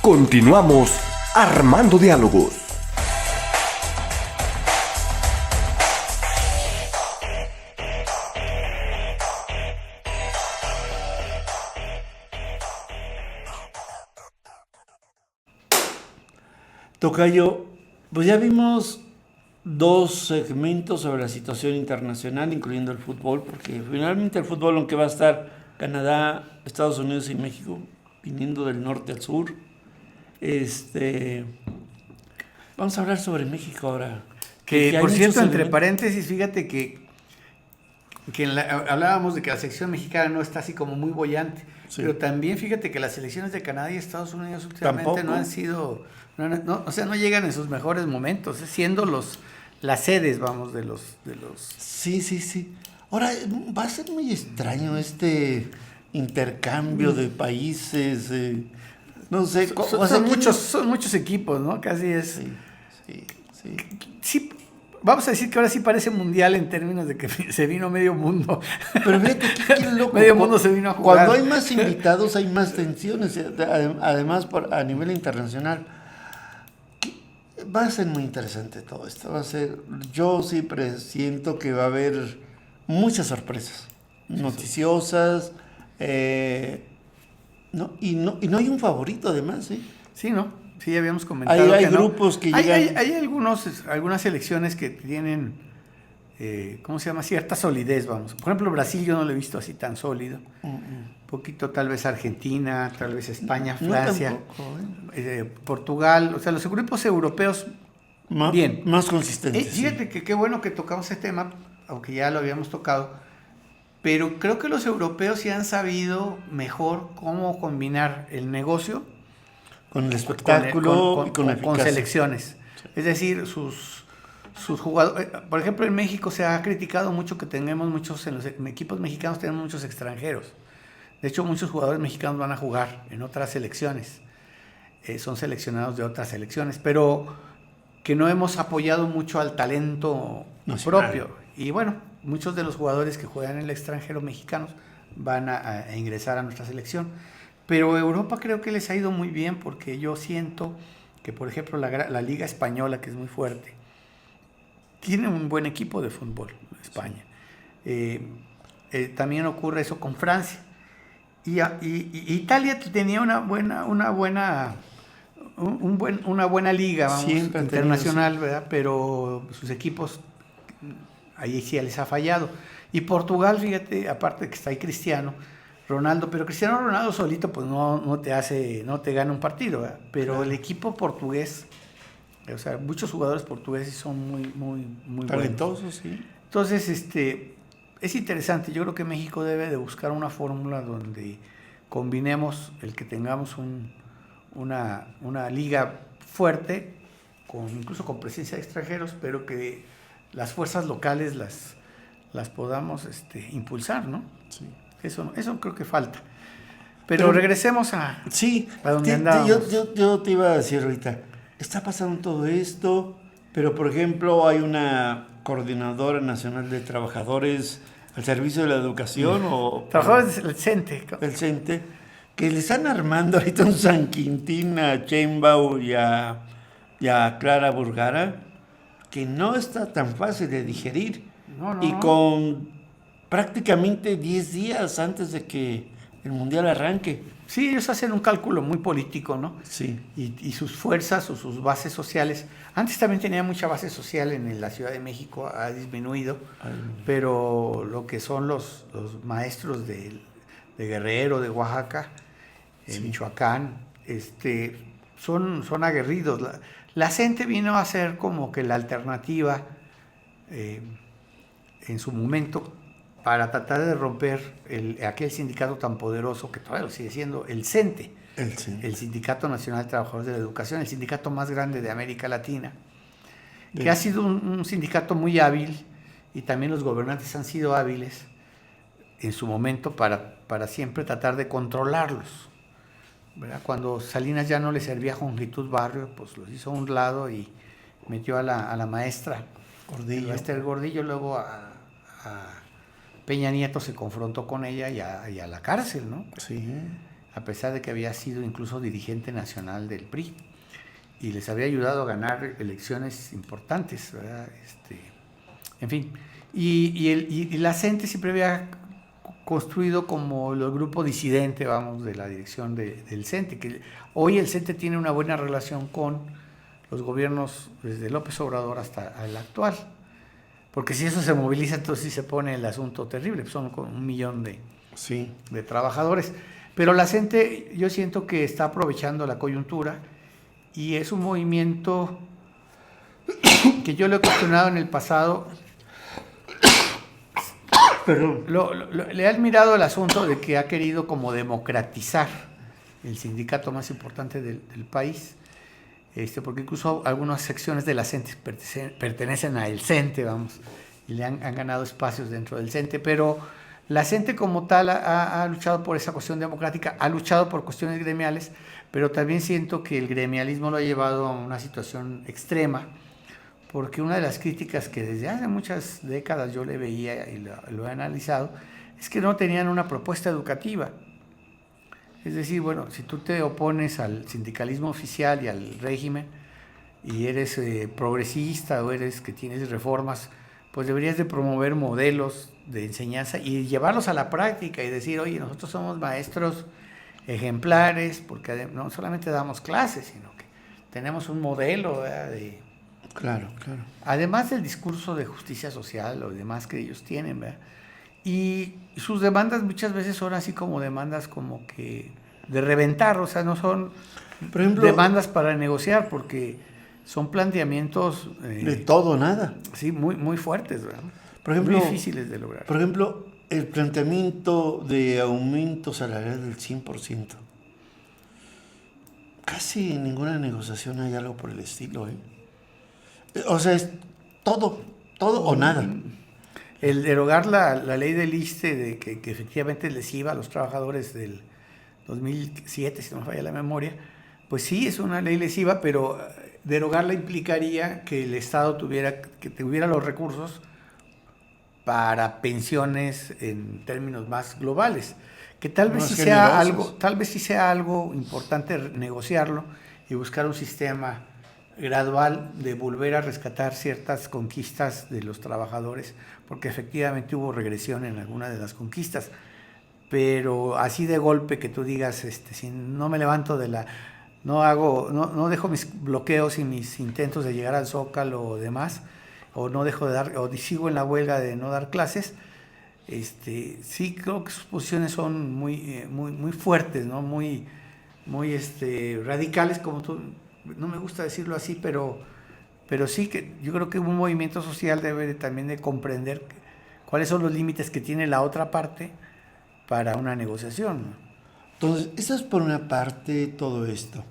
Continuamos armando diálogos. Tocayo, pues ya vimos dos segmentos sobre la situación internacional, incluyendo el fútbol, porque finalmente el fútbol, aunque va a estar Canadá, Estados Unidos y México, viniendo del norte al sur, vamos a hablar sobre México ahora. Que por cierto, entre paréntesis, fíjate que hablábamos de que la selección mexicana no está así como muy boyante, sí. Pero también fíjate que las selecciones de Canadá y Estados Unidos últimamente ¿tampoco? No han sido, no llegan en sus mejores momentos, siendo las sedes, vamos, de los... Sí. Ahora, va a ser muy extraño este intercambio de países, no sé. Son muchos equipos, ¿no? Casi es... Sí, vamos a decir que ahora sí parece mundial en términos de que se vino medio mundo. Pero fíjate qué loco. Medio mundo se vino a jugar. Cuando hay más invitados hay más tensiones, además a nivel internacional. Va a ser muy interesante todo esto. Yo sí presiento que va a haber muchas sorpresas noticiosas. Y no hay un favorito además, ¿eh? Sí, ¿no? Sí, habíamos comentado. Hay grupos que llegan. Hay algunas selecciones que tienen, ¿cómo se llama? Cierta solidez, vamos. Por ejemplo, Brasil yo no lo he visto así tan sólido. Un poquito tal vez Argentina, tal vez España, Francia, Portugal. O sea, los grupos europeos, bien. Más consistentes. Fíjate que qué bueno que tocamos ese tema, aunque ya lo habíamos tocado. Pero creo que los europeos sí han sabido mejor cómo combinar el negocio con el espectáculo y con selecciones. Sí. Es decir, sus jugadores. Por ejemplo, en México se ha criticado mucho que tengamos en los equipos mexicanos tenemos muchos extranjeros. De hecho, muchos jugadores mexicanos van a jugar en otras selecciones. Son seleccionados de otras selecciones, pero que no hemos apoyado mucho al talento propio. Y bueno, muchos de los jugadores que juegan en el extranjero mexicanos van a ingresar a nuestra selección. Pero Europa creo que les ha ido muy bien porque yo siento que, por ejemplo, la Liga Española, que es muy fuerte, tiene un buen equipo de fútbol, España. También ocurre eso con Francia. Y Italia tenía una buena liga, vamos, internacional, ¿verdad? Pero sus equipos, ahí sí les ha fallado. Y Portugal, fíjate, aparte de que está ahí Cristiano Ronaldo, pero Cristiano Ronaldo solito pues no te gana un partido, ¿verdad? Pero claro. El equipo portugués, o sea, muchos jugadores portugueses son muy talentosos, buenos. Sí. Entonces, es interesante. Yo creo que México debe de buscar una fórmula donde combinemos el que tengamos una liga fuerte, incluso con presencia de extranjeros, pero que las fuerzas locales las podamos impulsar, ¿no? Sí. Eso creo que falta. Pero regresemos a donde andábamos. Yo te iba a decir ahorita, está pasando todo esto, pero por ejemplo hay una coordinadora nacional de trabajadores al servicio de la educación trabajadores del CENTE. El CENTE, que le están armando ahorita un San Quintín a Sheinbaum y a Clara Burgara, que no está tan fácil de digerir. Y con prácticamente 10 días antes de que el Mundial arranque. Sí, ellos hacen un cálculo muy político, ¿no? Sí. Y sus fuerzas o sus bases sociales. Antes también tenía mucha base social en la Ciudad de México, ha disminuido, pero lo que son los maestros de Guerrero, de Oaxaca, Michoacán, son aguerridos. La CENTE vino a ser como que la alternativa en su momento para tratar de romper aquel sindicato tan poderoso que todavía lo sigue siendo, el CENTE, el Sindicato Nacional de Trabajadores de la Educación, el sindicato más grande de América Latina, que ha sido un sindicato muy hábil, y también los gobernantes han sido hábiles en su momento para siempre tratar de controlarlos, ¿verdad? Cuando Salinas ya no le servía a Jongitud Barrio, pues los hizo a un lado y metió a la maestra Gordillo, Esther Gordillo, luego a Peña Nieto se confrontó con ella y a la cárcel, ¿no? Sí. a pesar de que había sido incluso dirigente nacional del PRI y les había ayudado a ganar elecciones importantes, ¿verdad? En fin, y la CENTE siempre había construido como el grupo disidente, vamos, de la dirección del CENTE, que hoy el CENTE tiene una buena relación con los gobiernos desde López Obrador hasta el actual, porque si eso se moviliza, entonces sí se pone el asunto terrible, son con 1 millón de trabajadores, pero la CENTE yo siento que está aprovechando la coyuntura y es un movimiento que yo lo he cuestionado en el pasado. Le he admirado el asunto de que ha querido como democratizar el sindicato más importante del país, porque incluso algunas secciones de la CENTE pertenecen al CENTE, vamos, y le han ganado espacios dentro del CENTE, pero la CENTE como tal ha luchado por esa cuestión democrática, ha luchado por cuestiones gremiales, pero también siento que el gremialismo lo ha llevado a una situación extrema, porque una de las críticas que desde hace muchas décadas yo le veía y lo he analizado, es que no tenían una propuesta educativa. Es decir, bueno, si tú te opones al sindicalismo oficial y al régimen y eres progresista o eres que tienes reformas, pues deberías de promover modelos de enseñanza y llevarlos a la práctica y decir, oye, nosotros somos maestros ejemplares, porque no solamente damos clases, sino que tenemos un modelo, ¿verdad? Claro. Además del discurso de justicia social o demás que ellos tienen, ¿verdad? Y sus demandas muchas veces son así como demandas como que de reventar, o sea, no son, por ejemplo, demandas para negociar, porque son planteamientos de todo, nada. Sí, muy fuertes, ¿verdad? Por ejemplo, muy difíciles de lograr. Por ejemplo, el planteamiento de aumento salarial del 100%. Casi en ninguna negociación hay algo por el estilo, ¿eh? O sea, es todo o nada. El derogar la ley del ISSSTE, de que efectivamente les iba a los trabajadores del 2007, si no me falla la memoria, pues sí, es una ley lesiva, pero derogarla implicaría que el Estado tuviera los recursos para pensiones en términos más globales, que tal vez sí sea algo importante negociarlo y buscar un sistema gradual de volver a rescatar ciertas conquistas de los trabajadores, porque efectivamente hubo regresión en algunas de las conquistas, pero así de golpe que tú digas, si no me levanto no dejo mis bloqueos y mis intentos de llegar al Zócalo o demás, o no dejo de dar, o sigo en la huelga de no dar clases, sí creo que sus posiciones son muy fuertes, ¿no? muy radicales, como tú. No me gusta decirlo así, pero sí que yo creo que un movimiento social debe también de comprender cuáles son los límites que tiene la otra parte para una negociación. Entonces, eso es por una parte todo esto.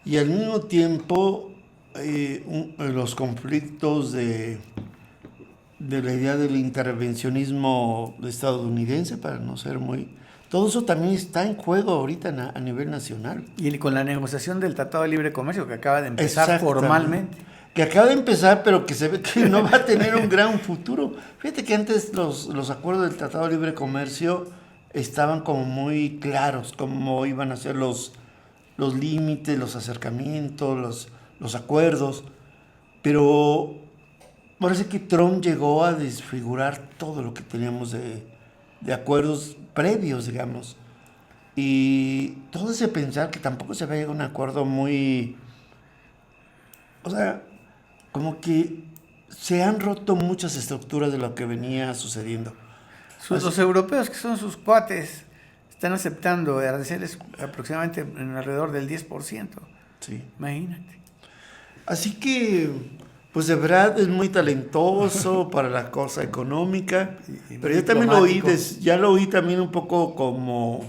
Y al mismo tiempo, los conflictos de la idea del intervencionismo estadounidense, para no ser muy... Todo eso también está en juego ahorita a nivel nacional. Y con la negociación del Tratado de Libre Comercio que acaba de empezar formalmente. Que acaba de empezar, pero que se ve que no va a tener un gran futuro. Fíjate que antes los acuerdos del Tratado de Libre Comercio estaban como muy claros, cómo iban a ser los límites, los acercamientos, los acuerdos. Pero parece que Trump llegó a desfigurar todo lo que teníamos de acuerdos previos, digamos. Y todo ese pensar que tampoco se había llegado a un acuerdo muy... O sea, como que se han roto muchas estructuras de lo que venía sucediendo. Los europeos, que son sus cuates, están aceptando aranceles aproximadamente en alrededor del 10%. Sí. Imagínate. Así que, pues de verdad es muy talentoso para la cosa económica, pero yo también lo oí también un poco como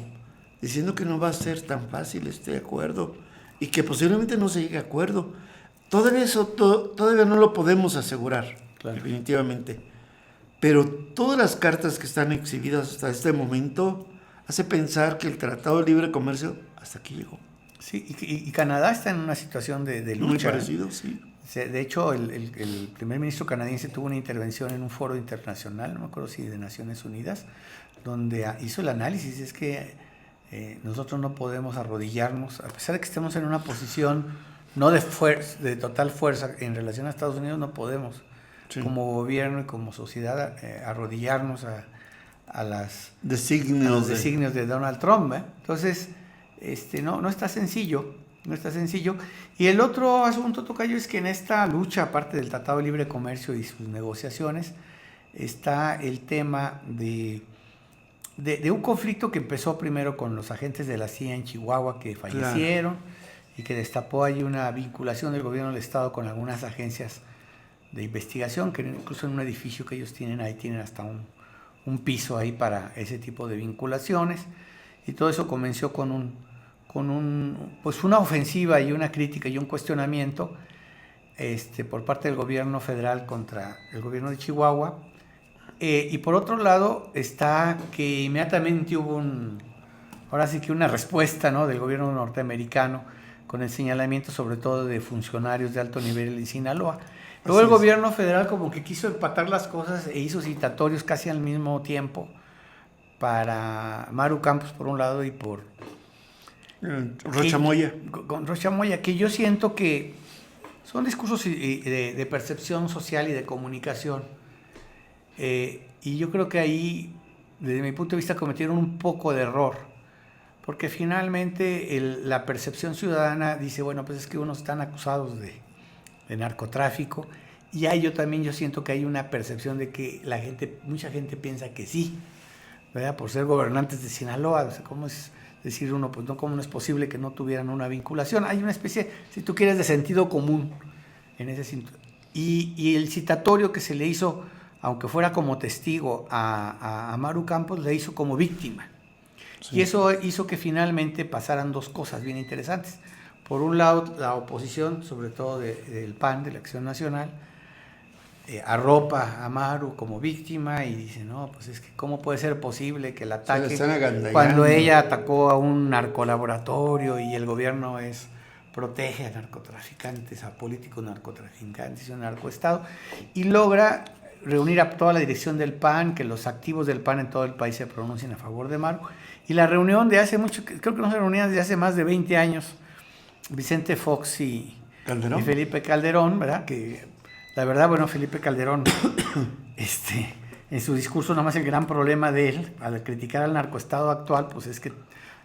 diciendo que no va a ser tan fácil este acuerdo y que posiblemente no se llegue a acuerdo. Todavía no lo podemos asegurar, claro, definitivamente. Pero todas las cartas que están exhibidas hasta este momento hace pensar que el Tratado de Libre Comercio hasta aquí llegó. Sí, y Canadá está en una situación de lucha. Muy parecido, sí. De hecho, el primer ministro canadiense tuvo una intervención en un foro internacional, no me acuerdo si de Naciones Unidas, donde hizo el análisis. Es que Nosotros no podemos arrodillarnos, a pesar de que estemos en una posición no de total fuerza en relación a Estados Unidos, no podemos como gobierno y como sociedad arrodillarnos a los designios de Donald Trump. Entonces, no está sencillo, no está sencillo. Y el otro asunto, tocayo, es que en esta lucha, aparte del Tratado de Libre Comercio y sus negociaciones, está el tema de un conflicto que empezó primero con los agentes de la CIA en Chihuahua que fallecieron, y que destapó ahí una vinculación del gobierno del estado con algunas agencias de investigación, que incluso en un edificio que ellos tienen ahí tienen hasta un piso ahí para ese tipo de vinculaciones, y todo eso comenzó con pues una ofensiva y una crítica y un cuestionamiento por parte del gobierno federal contra el gobierno de Chihuahua. Y por otro lado está que inmediatamente hubo ahora sí que una respuesta, ¿no?, del gobierno norteamericano con el señalamiento sobre todo de funcionarios de alto nivel en Sinaloa. Luego el gobierno federal como que quiso empatar las cosas e hizo citatorios casi al mismo tiempo para Maru Campos por un lado y por Rocha Moya. Con Rocha Moya, que yo siento que son discursos de percepción social y de comunicación. Y yo creo que ahí, desde mi punto de vista, cometieron un poco de error, porque finalmente la percepción ciudadana dice, bueno, pues es que unos están acusados de narcotráfico, y yo siento que hay una percepción de que mucha gente piensa que sí, ¿verdad? Por ser gobernantes de Sinaloa. O sea, ¿cómo es decir uno? Pues no, ¿cómo no es posible que no tuvieran una vinculación? Hay una especie, si tú quieres, de sentido común en ese sentido. Y el citatorio que se le hizo, aunque fuera como testigo a Maru Campos, le hizo como víctima. Sí. Y eso hizo que finalmente pasaran dos cosas bien interesantes. Por un lado, la oposición, sobre todo del PAN, de la Acción Nacional, arropa a Maru como víctima y dice, no, pues es que ¿cómo puede ser posible que el ataque cuando ella atacó a un narcolaboratorio y el gobierno protege a narcotraficantes, a políticos narcotraficantes y un narcoestado? Y logra reunir a toda la dirección del PAN, que los activos del PAN en todo el país se pronuncien a favor de Maru. Y la reunión de hace mucho, creo que no se reunían desde hace más de 20 años, Vicente Fox y Felipe Calderón, ¿verdad? Que la verdad, bueno, Felipe Calderón, en su discurso, nada más el gran problema de él, al criticar al narcoestado actual, pues es que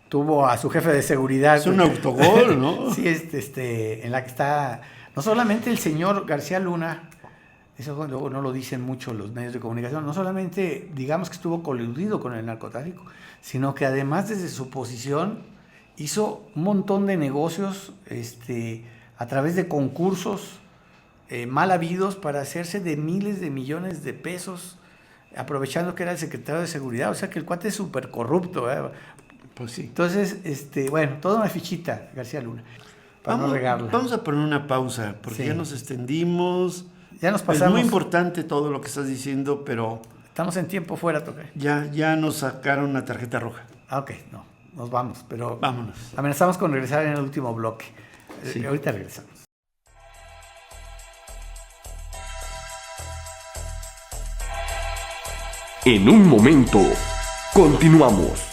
tuvo a su jefe de seguridad. Es un autogol, ¿no? Sí, en la que está, no solamente el señor García Luna, eso luego no lo dicen mucho los medios de comunicación, no solamente digamos que estuvo coludido con el narcotráfico, sino que además desde su posición hizo un montón de negocios a través de concursos mal habidos para hacerse de miles de millones de pesos, aprovechando que era el secretario de Seguridad. O sea que el cuate es súper corrupto, ¿eh? Pues sí. Entonces, bueno, toda una fichita, García Luna, para no regarla. Vamos a poner una pausa, porque ya nos extendimos. Ya nos pasamos. Es muy importante todo lo que estás diciendo, pero... Estamos en tiempo fuera, Toque. Ya nos sacaron una tarjeta roja. Ok, no, nos vamos, pero... Vámonos. Amenazamos con regresar en el último bloque. Sí. Ahorita regresamos. En un momento, continuamos.